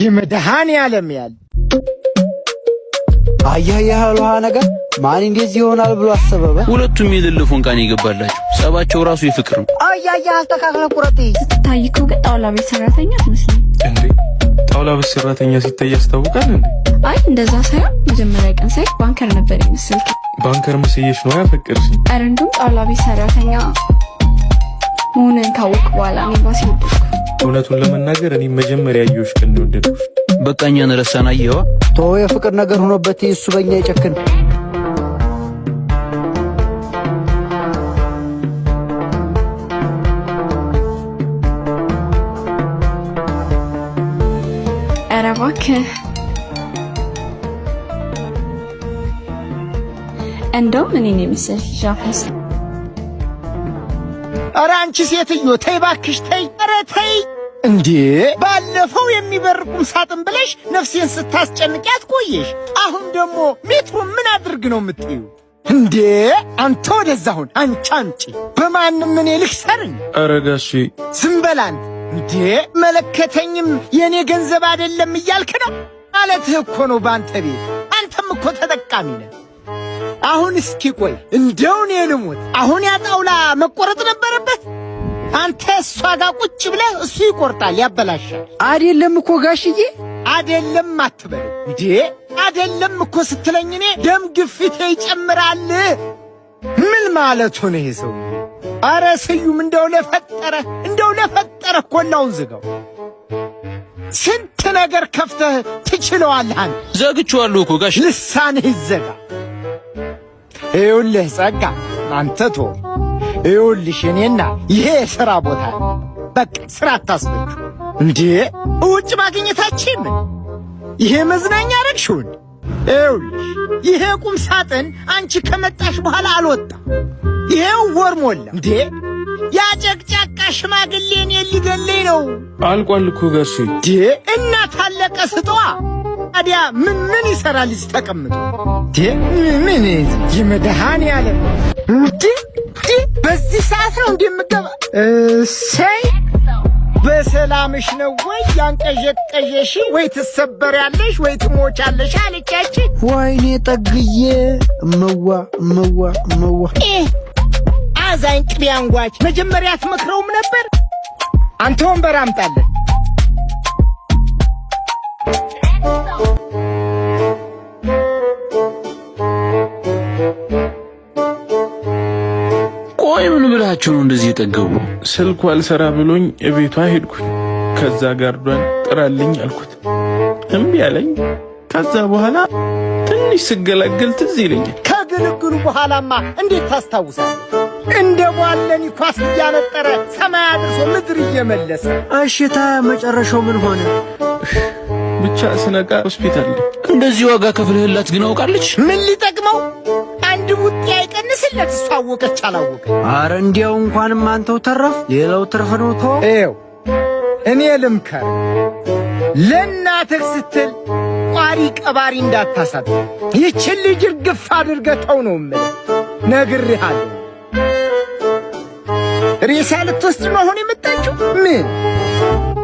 የመድሃኒ ዓለም ያል አያያህሉሃ ነገር ማን እንደዚህ ይሆናል ብሎ አሰበበ። ሁለቱም የልልፉን ቃን ይገባላችሁ። ጸባቸው ራሱ ይፍቅር ነው። አያያ አስተካክለ ቁረጥ ታይኮ ግን ጣውላ ቤት ሰራተኛ አትመስልም እንዴ? ጣውላ ቤት ሰራተኛ ሲታይ ያስታውቃል እንዴ? አይ እንደዛ ሳይሆን መጀመሪያ ቀን ሳይ ባንከር ነበር የሚመስል። ባንከር መስየሽ ነው ያፈቅርሽ? አረ እንደውም ጣውላ ቤት ሰራተኛ ሆነን ካወቅ በኋላ ነው ባስ ይወደድኩ። እውነቱን ለመናገር እኔ መጀመሪያ ያየሁሽ ቀን ነው ወደድኩሽ። በቃኛን ረሳና አየዋ ተው የፍቅር ነገር ሆኖበት እሱ በእኛ ይጨክን። ኧረ እባክህ እንደውም እኔ ነኝ መሰል ጃፋስ። ኧረ አንቺ ሴትዮ ተይ እባክሽ ተይ። ኧረ ተይ እንዴ! ባለፈው የሚበርቁም ሳጥን ብለሽ ነፍሴን ስታስጨንቂያት ቆየሽ። አሁን ደግሞ ሜትሩን ምን አድርግ ነው የምትይው እንዴ? አንተ ወደዛ ሁን። አንቺ በማንም እኔ ልክሰርኝ? ኧረ ጋሼ ዝም በል አንተ። እንዴ መለከተኝም የኔ ገንዘብ አይደለም እያልክ ነው ማለትህ እኮ ነው። ባንተ ቤት አንተም እኮ ተጠቃሚ ነህ። አሁን እስኪ ቆይ እንደው እኔ ልሙት። አሁን ያ ጣውላ መቆረጥ ነበረበት። አንተ እሷ ጋር ቁጭ ብለህ እሱ ይቆርጣል ያበላሻል። አይደለም እኮ ጋሽዬ አይደለም አትበል እንዴ! አይደለም እኮ ስትለኝ እኔ ደም ግፊቴ ይጨምራል። ምን ማለቱ ነው ይሄ ሰው? አረ ስዩም እንደው ለፈጠረ ኮላውን ዝጋው። ስንት ነገር ከፍተህ ትችለዋለህ። ዘግቼዋለሁ እኮ ጋሽ። ልሳንህ ይዘጋ። ይኸውልህ ጸጋ አንተ ቶ ይኸውልሽ እኔና ይሄ የሥራ ቦታ በቃ ሥራ አታስበጁ እንዴ! ውጭ ማግኘታችን ይሄ መዝናኛ አረግሽውን። ይኸውልሽ ይሄ ቁም ሳጥን አንቺ ከመጣሽ በኋላ አልወጣም። ይሄው ወር ሞላ እንዴ! ያ ጨቅጫቃ ሽማግሌ እኔን ሊገለኝ ነው። አልቋል እኮ ጋሼ። እንዴ እና ታለቀ ስጠዋ። ታዲያ ምን ይሰራል እዚህ ተቀምጦ? ምን የመድሃኒ ዓለም እንዴ! በዚህ ሰዓት ነው እንደምገባ? እሰይ በሰላምሽ ነው ወይ ያንቀዠቀዠሽ? ወይ ትሰበሪያለሽ ወይ ትሞቻለሽ አለቻች። ወይኔ ጠግዬ እመዋ አዛኝ ቅቤ አንጓች። መጀመሪያ አትመክረውም ነበር? አንተ ወንበር አምጣለን። ቆይ ምን ብላችሁ ነው እንደዚህ የጠገቡ? ስልኩ አልሰራ ብሎኝ እቤቷ ሄድኩኝ። ከዛ ጋርዷን ጥራልኝ አልኩት እምቢ አለኝ። ከዛ በኋላ ትንሽ ስገላገል ትዝ ይለኛል። ከግልግሉ በኋላማ እንዴት ታስታውሳለህ? እንደ ቧለኒ ኳስ እያነጠረ ሰማይ አድርሶ ምድር እየመለሰ። እሽታ መጨረሻው ምን ሆነ? ብቻ ስነቃ ሆስፒታል። እንደዚህ ዋጋ ከፍለህላት ግን አውቃለች? ምን ሊጠቅመው? አንድ ውጤ አይቀንስለት። እሷ አወቀች አላወቀች። አረ እንዲያው እንኳንም አንተው ተረፍ፣ ሌላው ትርፍ ነው። ተው ኤው እኔ ልምከር፣ ለእናትህ ስትል ቋሪ ቀባሪ እንዳታሳብ። ይህችን ልጅ እርግፍ አድርገህ ተው ነው የምልህ። ነግሬሃለሁ። ሬሳ ልትወስድ ነው አሁን የመጣችው? ምን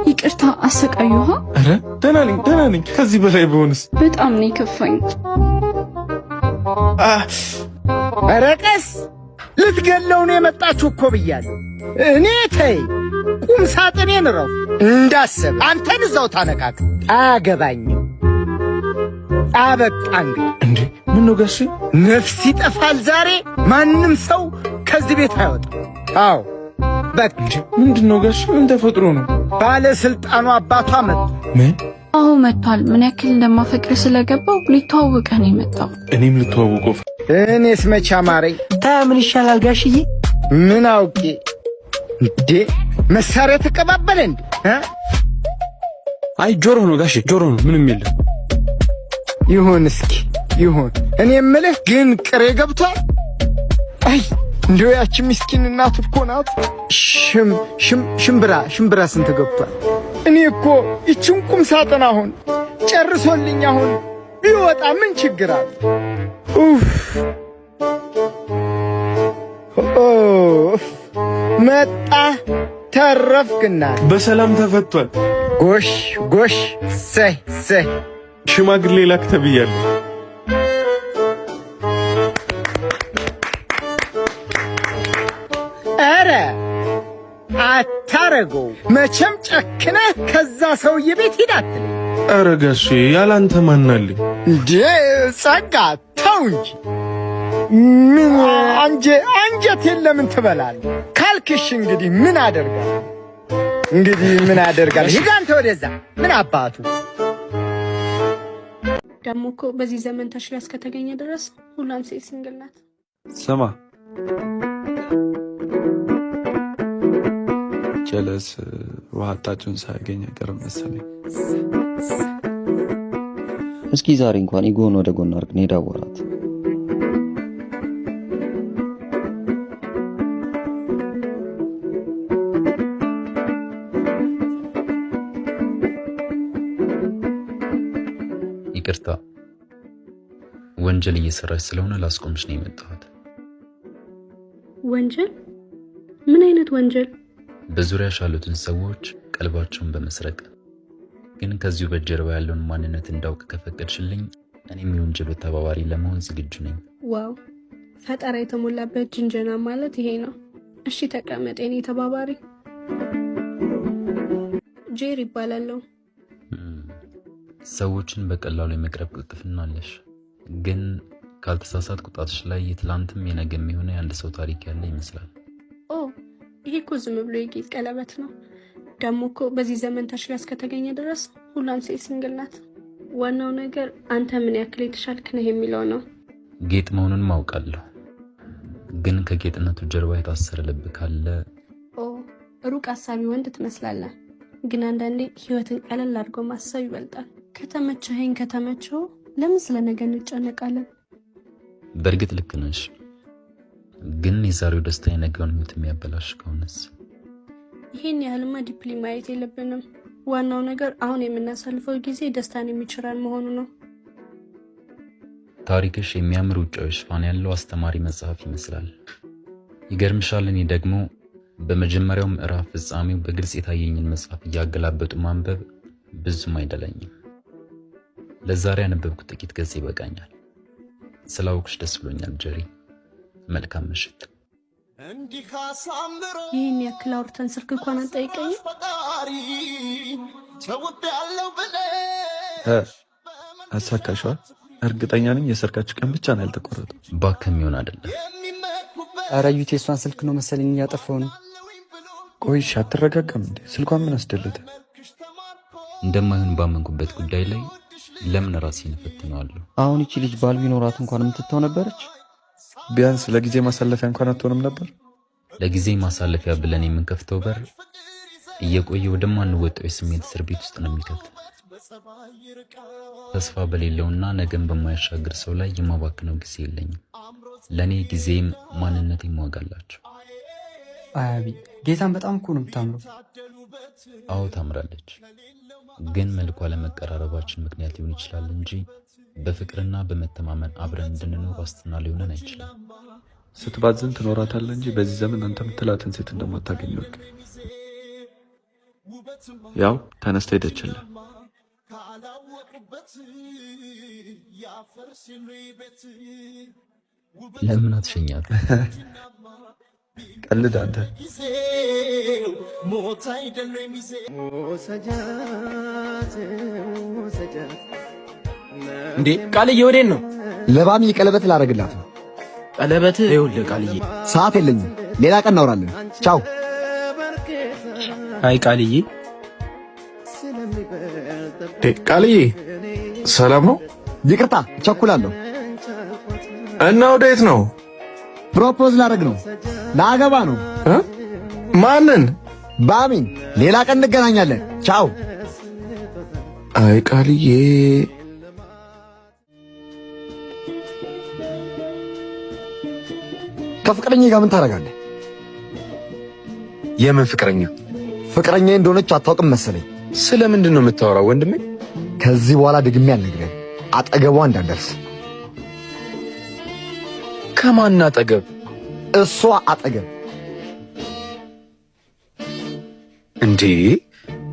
ይቅርታ አሰቃዩሃ? አረ ደህና ነኝ። ከዚህ በላይ በሆንስ? በጣም ነው የከፋኝ። ኧረ ቀስ ልትገለው ነው የመጣችሁ እኮ ብያለሁ። እኔ ተይ ቁም ሳጥኔን ረው እንዳሰብ አንተን እዛው ታነካክ። አያገባኝም። አበቃ እንዴ! ምን ነው ጋሼ? ነፍስ ይጠፋል ዛሬ። ማንም ሰው ከዚህ ቤት አይወጣም። አዎ በቃ። ምንድነው ጋሼ? ምን ተፈጥሮ ነው? ባለስልጣኑ አባቷ መጣ። ምን? አዎ መጥቷል። ምን ያክል እንደማፈቅር ስለገባው ሊተዋወቀህ ነው የመጣው። እኔም ልተዋወቀው። እኔስ መቼ አማረኝ። ታያ ምን ይሻላል ጋሽዬ? ምን አውቄ እንዴ? መሳሪያ ተቀባበለ እንዴ? አይ ጆሮ ነው ጋሼ፣ ጆሮ ነው። ምንም የለም። ይሁን እስኪ ይሁን። እኔ የምልህ ግን ቅሬ ገብቷል። አይ እንደው ያቺ ምስኪን እናት እኮ ናት። ሽምብራ ስንት ገብቷል? እኔ እኮ ይችን ቁም ሳጥን አሁን ጨርሶልኝ አሁን ቢወጣ ምን ችግር አለ? መጣ ተረፍክና በሰላም ተፈቷል። ጎሽ ጎሽ ሰይ ሽማግሌ ላክ ተብያለሁ። ኧረ አታረገው መቼም ጨክነህ ከዛ ሰውዬ ቤት ሂድ አትለኝ። ኧረ ጋሼ ያላንተ ማናለኝ እንዴ ጸጋ ተው እንጂ ምን አንጀቴን ለምን ትበላለህ ካልክሽ እንግዲህ ምን አደርጋለሁ ሂድ አንተ ወደዛ ምን አባቱ ደግሞ እኮ በዚህ ዘመን ተሽላ እስከተገኘ ድረስ ሁሉም ሴት ሲንግል ናት። ስማ ጀለስ ውሃ አጣጩን ሳያገኝ አይቀርም መሰለኝ። እስኪ ዛሬ እንኳን ኢጎን ወደ ጎን አድርግ ሄዳ አዋራት። ይቅርታ ወንጀል እየሰራች ስለሆነ ላስቆምሽ ነው የመጣሁት። ወንጀል? ምን አይነት ወንጀል? በዙሪያሽ ያሉትን ሰዎች ቀልባቸውን በመስረቅ ግን ከዚሁ በጀርባ ያለውን ማንነት እንዳውቅ ከፈቀድሽልኝ እኔም የወንጀሉ ተባባሪ ለመሆን ዝግጁ ነኝ። ዋው ፈጠራ የተሞላበት ጅንጀና ማለት ይሄ ነው። እሺ ተቀመጥ የኔ ተባባሪ። ጄሪ ይባላለሁ። ሰዎችን በቀላሉ የመቅረብ ቅልጥፍና አለሽ። ግን ካልተሳሳት ቁጣትሽ ላይ የትላንትም የነገም የሆነ የአንድ ሰው ታሪክ ያለ ይመስላል። ኦ ይሄ እኮ ዝም ብሎ የጌጥ ቀለበት ነው። ደግሞ እኮ በዚህ ዘመን ተሽላ እስከተገኘ ድረስ ሁሉም ሴት ሲንግል ናት። ዋናው ነገር አንተ ምን ያክል የተሻልክ ነህ የሚለው ነው። ጌጥ መሆኑን ማውቃለሁ፣ ግን ከጌጥነቱ ጀርባ የታሰረ ልብ ካለ ኦ ሩቅ አሳቢ ወንድ ትመስላለህ። ግን አንዳንዴ ህይወትን ቀለል አድርጎ ማሰብ ይበልጣል። ከተመቸኸኝ ከተመቸው ለምን ስለ ነገ እንጨነቃለን? በእርግጥ ልክ ነሽ፣ ግን የዛሬው ደስታ የነገውን ህይወት የሚያበላሽ ከሆነስ? ይሄን ያህልማ ዲፕሊ ማየት የለብንም። ዋናው ነገር አሁን የምናሳልፈው ጊዜ ደስታን የሚችራን መሆኑ ነው። ታሪክሽ የሚያምር ውጫዊ ሽፋን ያለው አስተማሪ መጽሐፍ ይመስላል። ይገርምሻል፣ እኔ ደግሞ በመጀመሪያው ምዕራፍ ፍጻሜው በግልጽ የታየኝን መጽሐፍ እያገላበጡ ማንበብ ብዙም አይደለኝም። ለዛሬ ያነበብኩት ጥቂት ገጽ ይበቃኛል። ስላውቅሽ ደስ ብሎኛል ጀሪ። መልካም ምሽት። ይህን ያክል አውርተን ስልክ እንኳን አንጠይቀኝም። አሳካሽዋል። እርግጠኛ ነኝ የሰርካችሁ ቀን ብቻ ነው ያልተቆረጠው። ባከም ይሆን አይደለም። ኧረ ዩቴ እሷን ስልክ ነው መሰለኝ እያጠፋው ነው። ቆይሽ አትረጋጋም እንዴ? ስልኳን ምን አስደለተ? እንደማይሆን ባመንኩበት ጉዳይ ላይ ለምን ራሴን እፈትነዋለሁ? አሁን እቺ ልጅ ባል ቢኖራት እንኳን የምትተው ነበረች። ቢያንስ ለጊዜ ማሳለፊያ እንኳን አትሆንም ነበር። ለጊዜ ማሳለፊያ ብለን የምንከፍተው በር እየቆየ ወደማንወጣው የስሜት እስር ቤት ውስጥ ነው የሚከት። ተስፋ በሌለውና ነገን በማያሻግር ሰው ላይ የማባክነው ጊዜ የለኝም። ለኔ ጊዜም ማንነቴም ዋጋ አላቸው። አያቢ ጌታን በጣም እኮ ነው የምታምረው። አዎ ታምራለች፣ ግን መልኳ ለመቀራረባችን ምክንያት ሊሆን ይችላል እንጂ በፍቅርና በመተማመን አብረን እንድንኖር ዋስትና ሊሆነን አይችልም። ስትባዝን ትኖራታለህ እንጂ በዚህ ዘመን አንተ የምትላትን ሴት እንደማታገኘው ወቅ ያው ተነስተ ሄደችልህ። ለምን አትሸኛት? ቀልድ አንተ። እንዴ ቃልዬ ወዴት ነው? ለባሚ ቀለበት ላደርግላት ነው። ቀለበት? ይኸውልህ ቃልዬ ሰዓት የለኝም፣ ሌላ ቀን እናወራለን። ቻው። አይ ቃልዬ። ቃልዬ ሰላም ነው? ይቅርታ ቸኩላለሁ። እና ወዴት ነው? ፕሮፖዝ ላደርግ ነው። ላገባ ነው። ማንን? ባሚን። ሌላ ቀን እንገናኛለን። ቻው። አይ ቃልዬ ከፍቅረኛ ጋር ምን ታደርጋለህ? የምን ፍቅረኛ? ፍቅረኛ እንደሆነች አታውቅም መሰለኝ። ስለምንድን ነው የምታወራው ወንድሜ? ከዚህ በኋላ ደግሜ አልነግርህም። አጠገቧ እንዳትደርስ። ከማን አጠገብ? እሷ አጠገብ። እንዴ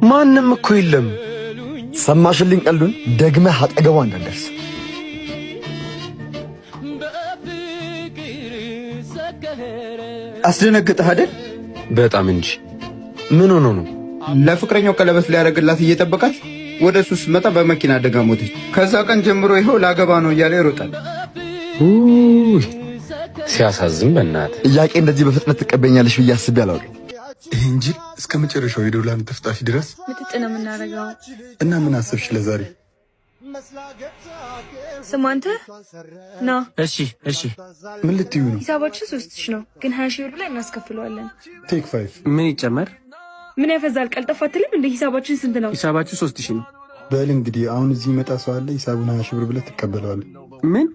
ማንም እኮ የለም። ሰማሽልኝ? ቀልዱን ደግመህ አጠገቧ እንዳትደርስ። አስደነግጠህ አይደል? በጣም እንጂ። ምን ሆኖ ነው? ለፍቅረኛው ቀለበት ሊያደርግላት እየጠበቃት ወደ እሱ ስትመጣ በመኪና አደጋ ሞተች። ከዛ ቀን ጀምሮ ይኸው ላገባ ነው እያለ ይሮጣል። ሲያሳዝን። በእናትህ ጥያቄ እንደዚህ በፍጥነት ትቀበኛለሽ ብዬ አስቤ አላውቅም። ይህ እንጂ እስከ መጨረሻው የዶላን ተፍጣፊ ድረስ ምጥጥ ነው የምናደርገው። እና ምን አሰብሽ ለዛሬ? ስማ አንተ ና። እሺ ምን ልትዩ ነው? ሂሳባችን 3000 ነው፣ ግን 20 ሺህ ብር ላይ እናስከፍለዋለን። ቴክ 5 ምን ይጨመር? ምን ያፈዛል? ቀልጠፋ አትልም እንደ ሂሳባችን ስንት ነው? ሂሳባችሁ 3000 ነው። በል እንግዲህ አሁን እዚህ ይመጣ ሰው አለ። ሂሳቡን 20 ሺህ ብር ብለህ ትቀበለዋለህ። ምን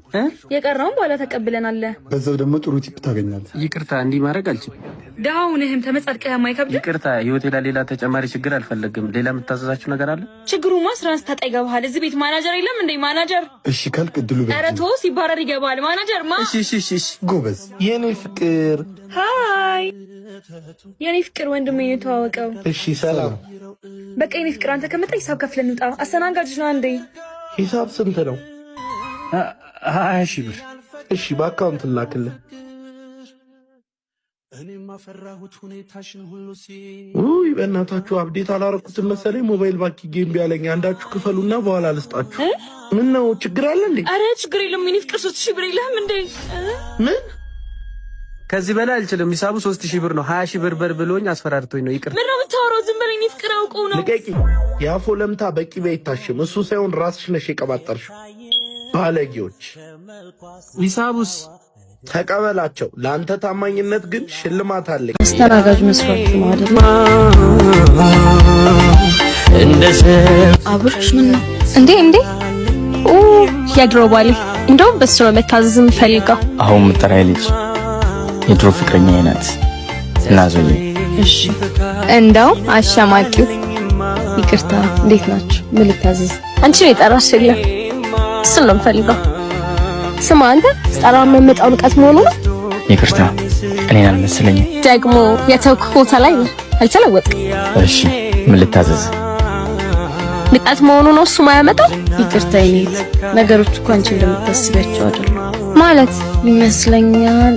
የቀረውን በኋላ ተቀብለናል። በዛው ደግሞ ጥሩ ቲፕ ታገኛለህ። ይቅርታ እንዲህ ማድረግ አልችልም። ደሃውንህም ተመጻድቀህ የማይከብድ ይቅርታ። ህይወቴ ላይ ሌላ ተጨማሪ ችግር አልፈለግም። ሌላ የምታዘዛችሁ ነገር አለ? ችግሩማ ስራን ስታጣ ይገባሃል። እዚህ ቤት ማናጀር የለም እንዴ? ማናጀር እሺ ካልክ እድሉ በ ኧረ ተው፣ ሲባረር ይገባል። ማናጀር ማ እሺ ጎበዝ። የኔ ፍቅር ሃይ የኔ ፍቅር ወንድሜ ነው ተዋወቀው። እሺ ሰላም። በቃ የኔ ፍቅር አንተ ከመጣ ሂሳብ ከፍለን እንውጣ። አስተናጋጅ ነው አንዴ። ሂሳብ ስንት ነው? 20 ሺህ ብር። እሺ በአካውንት ላክልህ። ውይ በእናታችሁ አብዴት አላረኩትም መሰለኝ። ሞባይል ባንክ ጌም ቢያለኝ አንዳችሁ ክፈሉና በኋላ ልስጣችሁ። ምን ነው ችግር አለ እንዴ? አረ ችግር የለም የኔ ፍቅር። 3000 ብር የለህም እንዴ? ምን ከዚህ በላይ አልችልም። ሂሳቡ 3000 ብር ነው። 20 ሺህ ብር ብሎኝ አስፈራርቶኝ ነው። ይቅር። ምን ነው የምታወራው? ዝም በለኝ። የኔ ፍቅር አውቀው ነው። ልቀቂ። የአፎ ለምታ በቂቤ አይታሽም። እሱ ሳይሆን ራስሽ ነሽ የቀባጠርሽው። ባለጌዎች። ሂሳቡስ ተቀበላቸው። ለአንተ ታማኝነት ግን ሽልማት አለኝ። አስተናጋጅ መስፈርት ነው አይደል? አብርሽ ምን ነው እንዴ? የድሮ ባሌ እንደው በሱ ነው መታዘዝ የምፈልገው። አሁን ምጠራይ ልጅ የድሮ ፍቅረኛ ናት። እናዞኝ። እሺ እንደው አሻማቂው ይቅርታ፣ እንዴት ናችሁ? ምን ልታዘዝ? አንቺ ነው የጠራሽልኝ። እሱን ነው የምፈልገው። ስማ አንተ ስጠራ መመጣው ንቀት መሆኑ ነው። ይቅርታ እኔን አልመሰለኝም። ደግሞ የተውኩ ቦታ ላይ ነው አልተለወጥኩም። እሺ ምን ልታዘዝ? ንቀት መሆኑ ነው እሱ ማያመጣው። ይቅርታ ይኔት ነገሮች እኮ አንቺ እንደምታስቢያቸው አይደለም። ማለት ይመስለኛል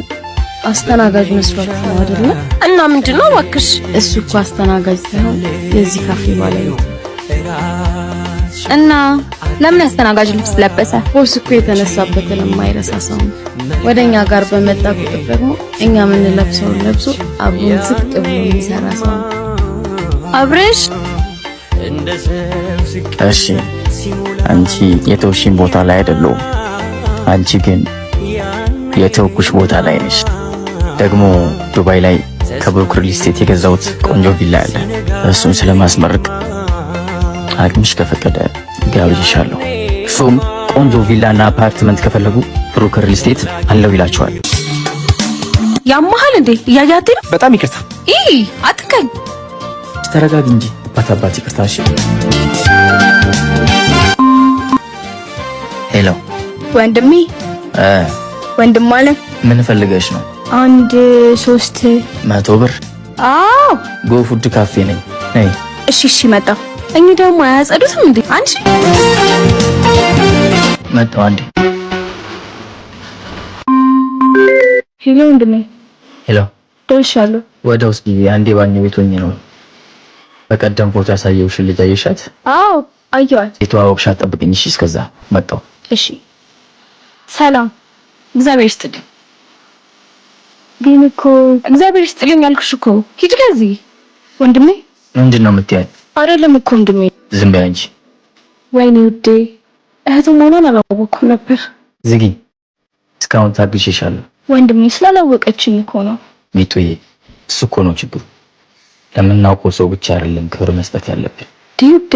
አስተናጋጅ መስፈርት ነው አይደል? እና ምንድነው እባክሽ? እሱ እኮ አስተናጋጅ ሳይሆን የዚህ ካፌ ባለቤት። እና ለምን አስተናጋጅ ልብስ ለበሰ? ቦስ እኮ የተነሳበትን የማይረሳ ሰው ነው። ወደኛ ጋር በመጣ ቁጥር ደግሞ እኛ ምን ለብሰውን ለብሶ አብሮን ዝቅ ብሎ የሚሰራ ሰው ነው። አብርሽ እሺ አንቺ የተውሽኝ ቦታ ላይ አይደለሁም። አንቺ ግን የተውኩሽ ቦታ ላይ ነሽ። ደግሞ ዱባይ ላይ ከብሩክ ሪል ስቴት የገዛሁት ቆንጆ ቪላ አለ። እሱን ስለማስመረቅ አቅምሽ ከፈቀደ ጋብዥሻለሁ። እሱም ቆንጆ ቪላና አፓርትመንት ከፈለጉ ብሩክ ሪል ስቴት አለው ይላቸዋል። ያማሃል እንዴ? እያያት ነው። በጣም ይቅርታ። አትከኝ። ተረጋጊ እንጂ አባት ይቅርታ። እሺ ሄሎ ወንድሜ። ወንድም ማለት ምን ፈልገሽ ነው? 300 ብር። አዎ ጎ ፉድ ካፌ ነኝ። ነይ። እሺ መጣሁ። እኚህ ደግሞ አያጸዱትም እንዴ? አንቺ መጣሁ አንዴ። ሄሎ ወንድሜ። ሄሎ ደርሻለሁ። ወደ ውስጥ አንዴ ባኞ ቤት ሆኜ ነው። በቀደም ፎቶ ያሳየውሽ ልጅ አየሻት? አዎ አየኋት። የተዋወቅሻት ጠብቅኝ እሺ? እስከዛ መጣሁ። እሺ ሰላም። እግዚአብሔር ይስጥልኝ። ግን እኮ እግዚአብሔር ይስጥልኝ አልኩሽ እኮ። ሂድ ከዚህ ወንድሜ። ምንድን ነው የምትያት? አይደለም እኮ ወንድሜ። ዝም በይ አንቺ። ወይኔ ውዴ፣ እህቱ መሆኗን አላወኩም ነበር። ዝጊ። እስካሁን ታግሼሻለሁ ወንድሜ። ስላላወቀችኝ እኮ ነው። ሚጡዬ፣ እሱ እኮ ነው ችግሩ። ለምናውቀው ሰው ብቻ አይደለም ክብር መስጠት ያለብን። ዲዩዴ፣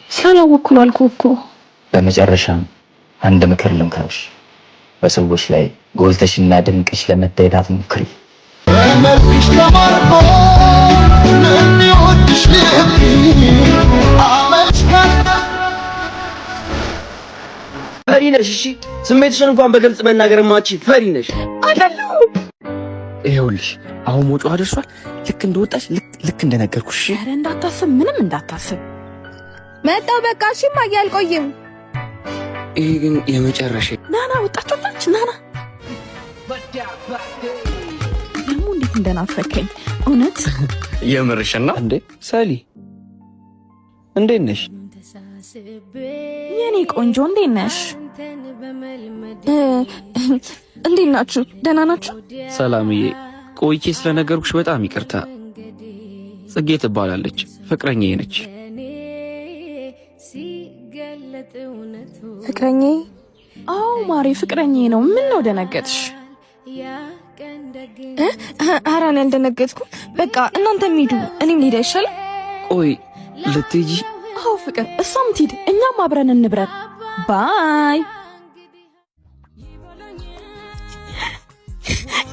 ስላላወቅኩ ነው አልኩህ እኮ። በመጨረሻም አንድ ምክር ልምከርሽ። በሰዎች ላይ ጎልተሽና ድምቅሽ ለመታየት አትሞክሪ። መልክሽ ተማርኮ ለሚወድሽ ልብ ፈሪ ነሽ። እሺ ስሜትሽን እንኳን በግልጽ መናገር ማቺ ፈሪ ነሽ። አይደለም። ይኸውልሽ አሁን ሞጮ ደርሷል። ልክ እንደወጣሽ ልክ ልክ እንደነገርኩሽ። ኧረ እንዳታስብ፣ ምንም እንዳታስብ። መጣሁ በቃ። እሺ እማዬ አልቆይም። ይሄ ግን የመጨረሻ ናና ወጣች ናና። ደግሞ እንዴት እንደናፈከኝ እውነት። የምርሽና እንዴ ሳሊ እንዴት ነሽ? የኔ ቆንጆ እንዴት ነሽ? እንዴት ናችሁ? ደህና ናችሁ? ሰላምዬ ቆይቼ ስለነገርኩሽ በጣም ይቅርታ። ጽጌ ትባላለች፣ ፍቅረኛዬ ነች። ፍቅረኛዬ? አዎ ማሬ ፍቅረኛዬ ነው። ምን ነው ደነገጥሽ? ኧረ እኔ አልደነገጥኩም። በቃ እናንተም ሂዱ፣ እኔም ልሄድ አይሻልም? ቆይ ልትሄጂ? አዎ ፍቅር፣ እሷም ትሂድ፣ እኛም አብረን እንብረር። ባይ።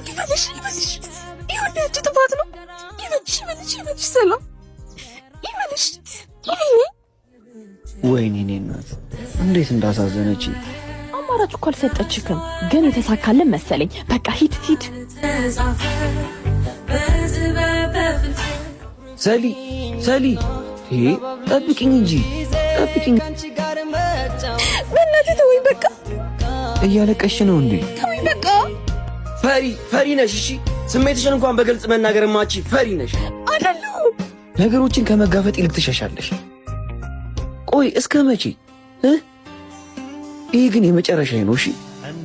ይበልሽ ይሁንች ጥፋት ነው። ይበልሽ ሰላም ይበልሽ። ወይኔ እኔ እናት እንዴት እንዳሳዘነች። አማራጭ እኮ አልሰጠችክም፣ ግን የተሳካልን መሰለኝ። በቃ ሂድ። ሰሊ ጠብቂኝ እንጂ ጠብቂኝ። በእናትህ ተወኝ በቃ። እያለቀሽ ነው እንዴ? ተወኝ በቃ። ፈሪ ነሽ። እሺ ስሜትሽን እንኳን በግልጽ መናገር ማቺ ፈሪ ነሽ። አይደለሁ። ነገሮችን ከመጋፈጥ ይልቅ ትሸሻለሽ። ቆይ እስከ መቼ? ይሄ ግን የመጨረሻ ነው። እሺ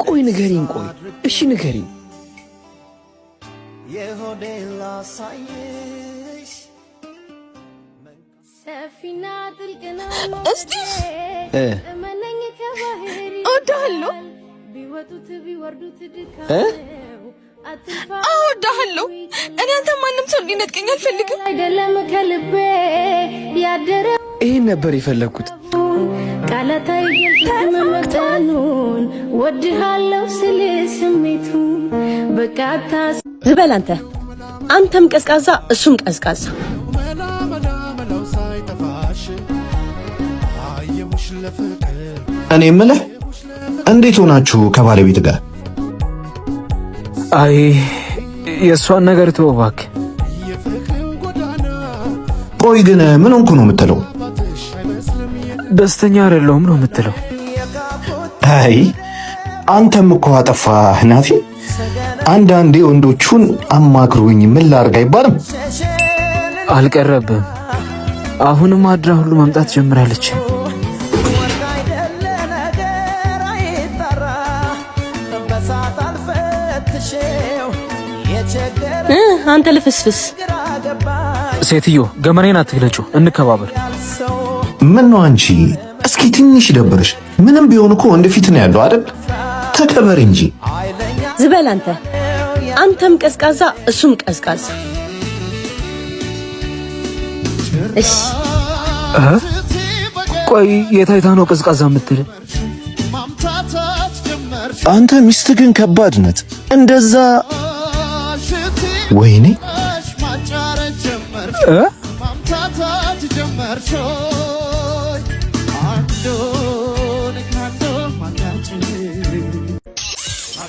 ቆይ ንገሪኝ። እሺ ንገሪኝ። እስቲ እወድሃለሁ። እወድሃለሁ። እኔ አንተ ማንም ሰው እንዲነጥቀኝ አልፈልግም። አይደለም ከልቤ ያደረ ይሄን ነበር የፈለግኩት። ቃላታይ መመጣኑን ወድሃለሁ ስል ስሜቱ በቃታ ዝበል አንተም ቀዝቃዛ እሱም ቀዝቃዛ። እኔ የምልህ እንዴት ሆናችሁ ከባለቤት ጋር? አይ የእሷን ነገር ተወው እባክህ። ቆይ ግን ምን ሆንኩ ነው የምትለው? ደስተኛ አይደለሁም ነው የምትለው? አይ አንተም እኮ አጠፋህ ናቲ። አንዳንዴ ወንዶቹን አማክሩኝ ምን ላድርግ አይባልም? አልቀረብም። አሁንም አድራ ሁሉ መምጣት ጀምራለች። አንተ ልፍስፍስ ሴትዮ ገመኔን አትግለጪው፣ እንከባበር። ምን ነው አንቺ? እስኪ ትንሽ ይደብርሽ። ምንም ቢሆን እኮ ወንድ ፊት ነው ያለው አይደል? ተከበር እንጂ። ዝበል አንተም ቀዝቃዛ እሱም ቀዝቃዛ። እሺ ቆይ የታይታ ነው ቀዝቃዛ የምትል? አንተ ሚስት ግን ከባድ ነት እንደዛ። ወይኔ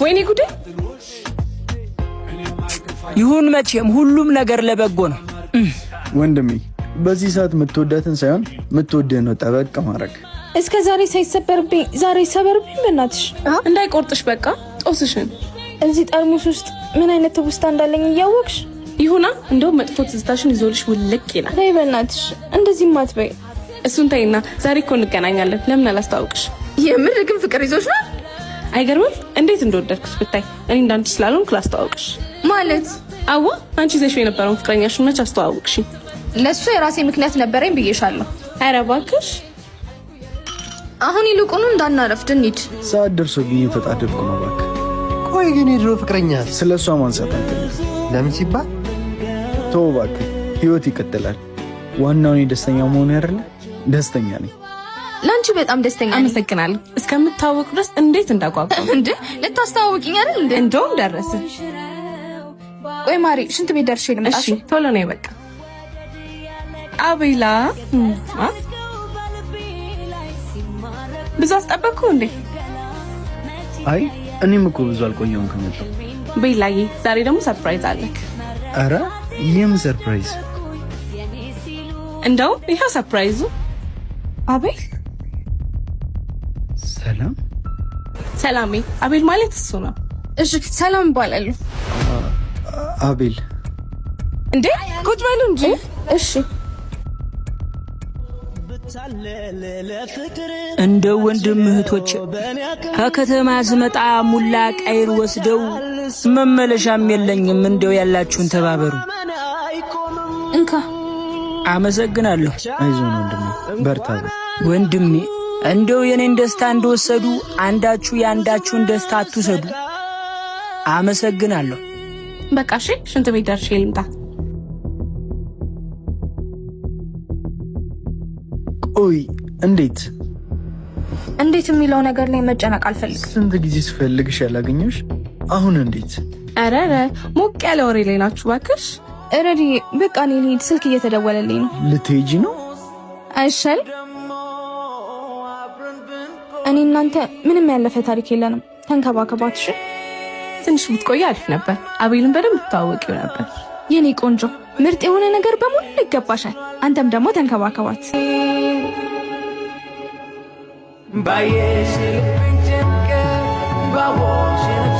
ወይኔ ጉዴ! ይሁን መቼም ሁሉም ነገር ለበጎ ነው። ወንድሜ በዚህ ሰዓት የምትወዳትን ሳይሆን የምትወድህን ነው ጠበቅ ማድረግ። እስከ ዛሬ ሳይሰበርብኝ ዛሬ ሰበርብኝ። በእናትሽ እንዳይቆርጥሽ በቃ ጦስሽን። እዚህ ጠርሙስ ውስጥ ምን አይነት ትውስታ እንዳለኝ እያወቅሽ ይሁና። እንደውም መጥፎ ትዝታሽን ይዞልሽ ውልቅ ይላል። ተይ በእናትሽ እንደዚህ ማትበይ። እሱን ተይና ዛሬ እኮ እንገናኛለን። ለምን አላስታውቅሽ? የምር ግን ፍቅር ይዞሽ ነው? አይገርምም? እንዴት እንደወደድኩሽ ብታይ። እኔ እንዳንቺ ስላልሆንኩ ላስተዋውቅሽ ማለት። አዋ አንቺ ይዘሽው የነበረውን ፍቅረኛሽን መች አስተዋውቅሽ? ለሱ የራሴ ምክንያት ነበረኝ ብዬሻለሁ። ኧረ እባክሽ አሁን ይልቁኑ እንዳናረፍድ እንሂድ። ሰዓት ደርሶብኝ የተጣደፍኩ ነው። እባክህ ቆይ ግን የድሮ ፍቅረኛ ስለሷ ማንሳት ለምን ሲባል? ተው እባክህ፣ ህይወት ይቀጥላል። ዋናው እኔ ደስተኛ መሆን አይደለ? ደስተኛ ነኝ። ላንቺ በጣም ደስተኛ ነኝ። አመሰግናለሁ። እስከምታወቅ ድረስ እንዴት እንዳጓጓ እንዴ! ልታስተዋውቂኝ አይደል እንዴ? እንደውም ደረሰ። ቆይ ማሪ ሽንት ቤት ደርሼ ልመጣ። እሺ ቶሎ ነይ በቃ። አቤላ ብዙ አስጠበቅኩ እንዴ? አይ እኔም እኮ ብዙ አልቆየሁም ከመጣሁ። ቤላዬ ዛሬ ደግሞ ሰርፕራይዝ አለክ። አረ ይህም ሰርፕራይዝ? እንደው ይሄው ሰርፕራይዙ። አቤል ሰላም ሰላሜ። አቤል ማለት እሱ ነው። እሺ ሰላም እባላለሁ። አቤል እንዴ ቁጭ በሉ እንጂ። እሺ እንደ ወንድም እህቶች ከከተማ ስመጣ ሙላ ቀይር ወስደው መመለሻም የለኝም። እንደው ያላችሁን ተባበሩ። እንካ። አመሰግናለሁ። አይዞህ ወንድሜ በርታ። ወንድሜ እንደው የኔን ደስታ እንደወሰዱ አንዳችሁ የአንዳችሁን ደስታ አትውሰዱ። አመሰግናለሁ። በቃ እሺ፣ ሽንት ቤት ደርሼ ልምጣ። ቆይ እንዴት የሚለው ነገር ላይ መጨነቅ አልፈልግም። ስንት ጊዜ ስፈልግሽ ያላገኘሽ አሁን እንዴት? ኧረ ሞቅ ያለ ወሬ ላይ ናችሁ እባክሽ። ረዲ በቃ እኔ ልሂድ፣ ስልክ እየተደወለልኝ ነው። ልትሄጂ ነው? አይሻል? እኔ እናንተ ምንም ያለፈ ታሪክ የለንም። ተንከባከባት እሺ። ትንሽ ብትቆይ አሪፍ ነበር። አቤልን በደንብ ትተዋወቂው ነበር። የኔ ቆንጆ ምርጥ የሆነ ነገር በሙሉ ይገባሻል። አንተም ደግሞ ተንከባከባት። ባየሽ ልብን ጭንቀት ባወቅሽ